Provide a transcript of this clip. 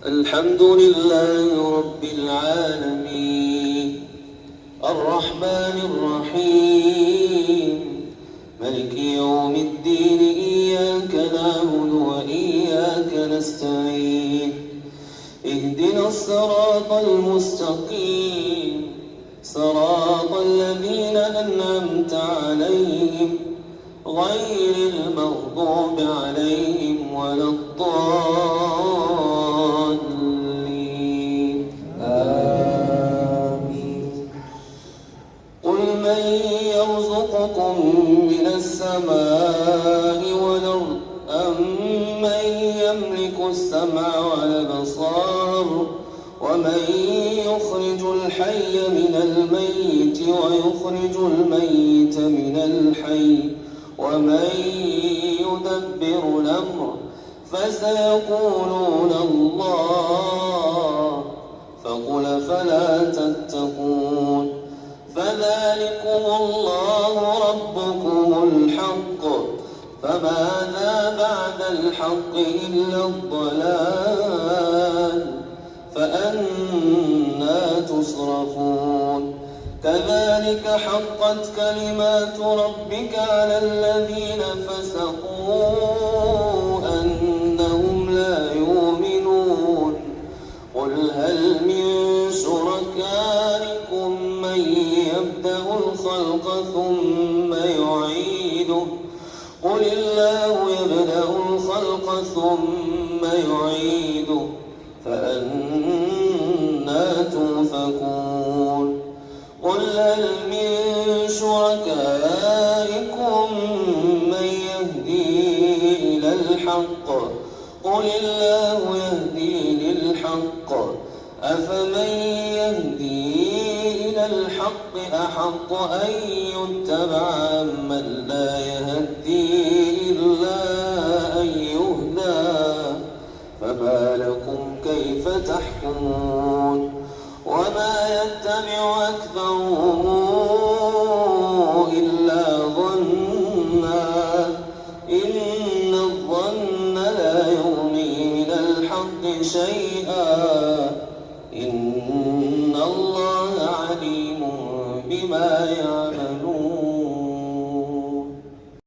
الحمد لله رب العالمين الرحمن الرحيم ملك يوم الدين إياك نعبد وإياك نستعين اهدنا الصراط المستقيم صراط الذين أنعمت عليهم غير المغضوب عليهم ولا الضالين آمين. قل من يرزقكم من السماء والأرض أمن يملك السمع والأبصار ومن يخرج الحي من الميت ويخرج الميت من الحي ومن يدبر الأمر فسيقولون الله فقل فلا تتقون فذلكم الله ربكم الحق فماذا بعد الحق إلا الضلال فأنى تصرفون كذلك حقت كلمات ربك على الذين فسقوا أنهم لا يؤمنون قل هل من شركائكم من يبدأ الخلق ثم يعيده قل الله يبدأ الخلق ثم يعيده فأنى توفكون قل هل من شركائكم من يهدي إلى الحق قل الله يهدي للحق أفمن يهدي إلى الحق أحق أن يتبع أمن لا يهدي إلا أن يهدى فما لكم كيف تحكمون وما يتبع أكثرهم إلا ظنا إن الظن لا يغني من الحق شيئا إن الله عليم بما يعملون